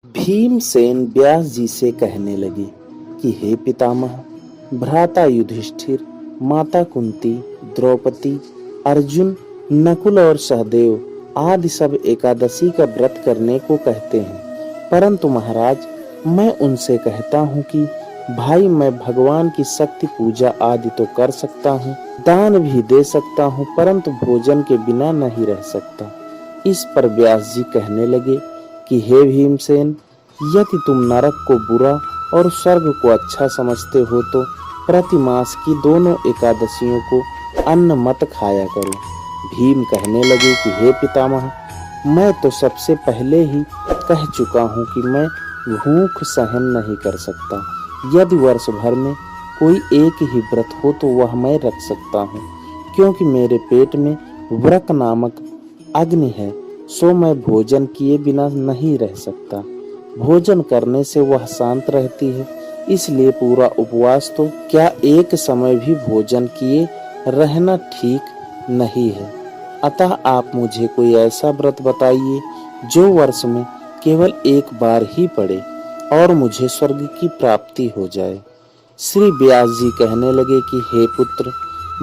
भीमसेन व्यास जी से कहने लगे कि हे पितामह, भ्राता युधिष्ठिर, माता कुंती, द्रौपदी, अर्जुन, नकुल और सहदेव आदि सब एकादशी का व्रत करने को कहते हैं, परंतु महाराज मैं उनसे कहता हूँ कि भाई मैं भगवान की शक्ति पूजा आदि तो कर सकता हूँ, दान भी दे सकता हूँ, परंतु भोजन के बिना नहीं रह सकता। इस पर व्यास जी कहने लगे कि हे भीमसेन, यदि तुम नरक को बुरा और स्वर्ग को अच्छा समझते हो तो प्रति मास की दोनों एकादशियों को अन्न मत खाया करो। भीम कहने लगे कि हे पितामह, मैं तो सबसे पहले ही कह चुका हूँ कि मैं भूख सहन नहीं कर सकता। यदि वर्ष भर में कोई एक ही व्रत हो तो वह मैं रख सकता हूँ, क्योंकि मेरे पेट में व्रक नामक अग्नि है, सो मैं भोजन किए बिना नहीं रह सकता। भोजन करने से वह शांत रहती है, इसलिए पूरा उपवास तो क्या एक समय भी भोजन किए रहना ठीक नहीं है। अतः आप मुझे कोई ऐसा व्रत बताइए जो वर्ष में केवल एक बार ही पड़े और मुझे स्वर्ग की प्राप्ति हो जाए। श्री व्यास जी कहने लगे कि हे पुत्र,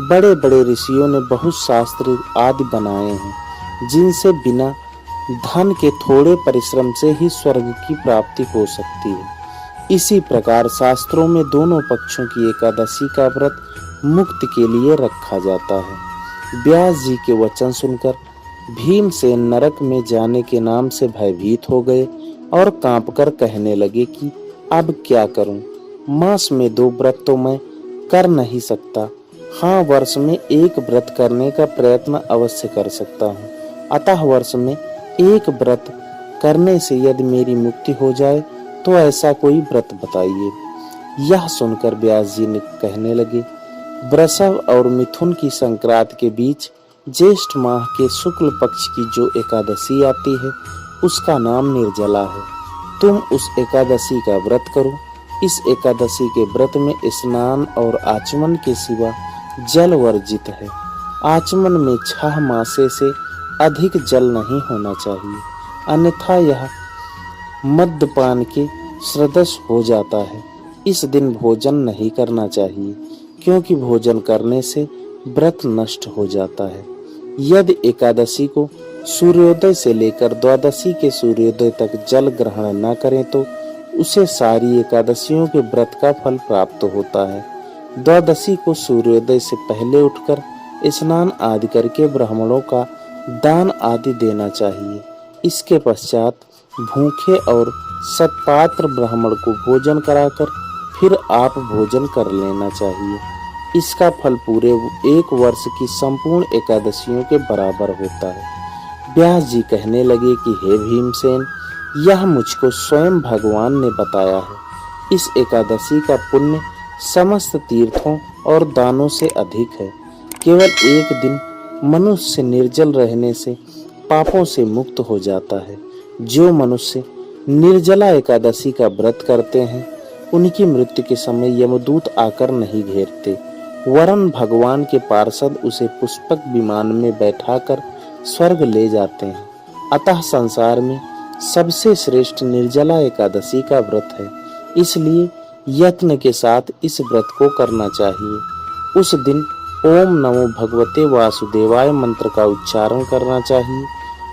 बड़े बड़े ऋषियों ने बहुत शास्त्र आदि बनाए हैं, जिनसे बिना धन के थोड़े परिश्रम से ही स्वर्ग की प्राप्ति हो सकती है। इसी प्रकार शास्त्रों में दोनों पक्षों की एकादशी का व्रत मुक्ति के लिए रखा जाता है। व्यास जी के वचन सुनकर भीमसेन नरक में जाने के नाम से भयभीत हो गए और कांपकर कहने लगे कि अब क्या करूं? मास में 2 व्रत तो मैं कर नहीं सकता। हाँ, वर्ष में एक व्रत करने का प्रयत्न अवश्य कर सकता हूँ। अतः वर्ष में एक व्रत करने से यदि मेरी मुक्ति हो जाए तो ऐसा कोई व्रत बताइए। यह सुनकर व्यास जी ने कहने लगे, वृषभ और मिथुन की संक्रांति के बीच ज्येष्ठ माह के शुक्ल पक्ष की जो एकादशी आती है उसका नाम निर्जला है। तुम उस एकादशी का व्रत करो। इस एकादशी के व्रत में स्नान और आचमन के सिवा जल वर्जित है। आचमन में 6 मासे से अधिक जल नहीं होना चाहिए, अन्यथा यह मद्यपान के सदृश हो जाता है। इस दिन भोजन नहीं करना चाहिए, क्योंकि भोजन करने से व्रत नष्ट हो जाता है। यदि एकादशी को सूर्योदय से लेकर द्वादशी के सूर्योदय तक जल ग्रहण न करें तो उसे सारी एकादशियों के व्रत का फल प्राप्त होता है। द्वादशी को सूर्योदय से पहले उठकर स्नान आदि करके ब्राह्मणों का दान आदि देना चाहिए। इसके पश्चात भूखे और सत्पात्र ब्राह्मण को भोजन कराकर फिर आप भोजन कर लेना चाहिए। इसका फल पूरे 1 वर्ष की संपूर्ण एकादशियों के बराबर होता है। व्यास जी कहने लगे कि हे भीमसेन, यह मुझको स्वयं भगवान ने बताया है। इस एकादशी का पुण्य समस्त तीर्थों और दानों से अधिक है। केवल एक दिन मनुष्य निर्जल रहने से पापों से मुक्त हो जाता है। जो मनुष्य निर्जला एकादशी का व्रत करते हैं उनकी मृत्यु के समय यमदूत आकर नहीं घेरते, वरन भगवान के पार्षद उसे पुष्पक विमान में बैठाकर स्वर्ग ले जाते हैं। अतः संसार में सबसे श्रेष्ठ निर्जला एकादशी का व्रत है, इसलिए यत्न के साथ इस व्रत को करना चाहिए। उस दिन ओम नमो भगवते वासुदेवाय मंत्र का उच्चारण करना चाहिए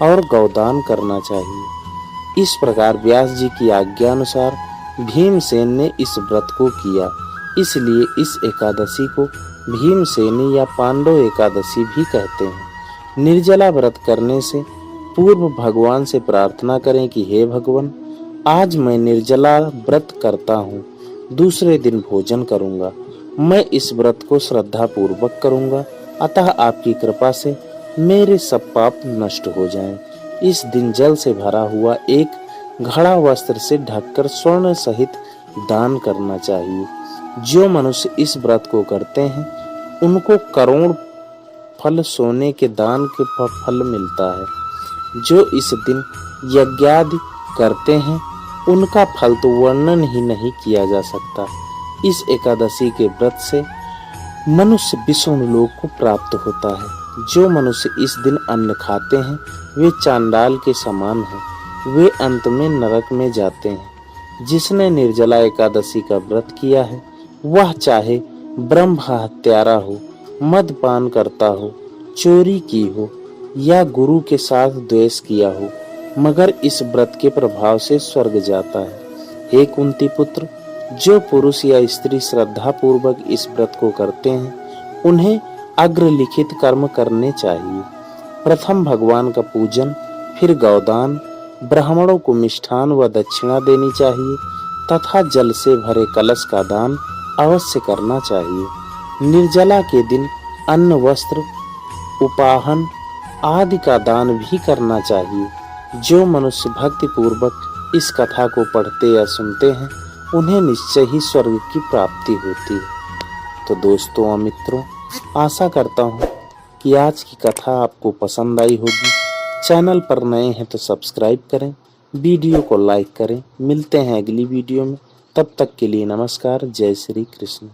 और गौदान करना चाहिए। इस प्रकार व्यास जी की आज्ञा अनुसार भीमसेन ने इस व्रत को किया। इसलिए इस एकादशी को भीमसेनी या पांडव एकादशी भी कहते हैं। निर्जला व्रत करने से पूर्व भगवान से प्रार्थना करें कि हे भगवान, आज मैं निर्जला व्रत करता हूँ, दूसरे दिन भोजन करूँगा। मैं इस व्रत को श्रद्धा पूर्वक करूँगा, अतः आपकी कृपा से मेरे सब पाप नष्ट हो जाएं। इस दिन जल से भरा हुआ एक घड़ा वस्त्र से ढककर स्वर्ण सहित दान करना चाहिए। जो मनुष्य इस व्रत को करते हैं उनको करोड़ फल सोने के दान के फल मिलता है। जो इस दिन यज्ञादि करते हैं उनका फल तो वर्णन ही नहीं किया जा सकता। इस एकादशी के व्रत से मनुष्य विष्णु लोक को प्राप्त होता है। जो मनुष्य इस दिन अन्न खाते हैं वे चांडाल के समान हैं। वे अंत में नरक में जाते हैं। जिसने निर्जला एकादशी का व्रत किया है वह चाहे ब्रह्म हत्यारा हो, मदपान करता हो, चोरी की हो या गुरु के साथ द्वेष किया हो, मगर इस व्रत के प्रभाव से स्वर्ग जाता है। हे कुंती पुत्र, जो पुरुष या स्त्री श्रद्धा पूर्वक इस व्रत को करते हैं उन्हें अग्रलिखित कर्म करने चाहिए। प्रथम भगवान का पूजन, फिर गौदान, ब्राह्मणों को मिष्ठान व दक्षिणा देनी चाहिए तथा जल से भरे कलश का दान अवश्य करना चाहिए। निर्जला के दिन अन्न, वस्त्र, उपाहन आदि का दान भी करना चाहिए। जो मनुष्य भक्ति पूर्वक इस कथा को पढ़ते या सुनते हैं उन्हें निश्चय ही स्वर्ग की प्राप्ति होती है। तो दोस्तों और मित्रों, आशा करता हूँ कि आज की कथा आपको पसंद आई होगी। चैनल पर नए हैं तो सब्सक्राइब करें, वीडियो को लाइक करें। मिलते हैं अगली वीडियो में, तब तक के लिए नमस्कार। जय श्री कृष्ण।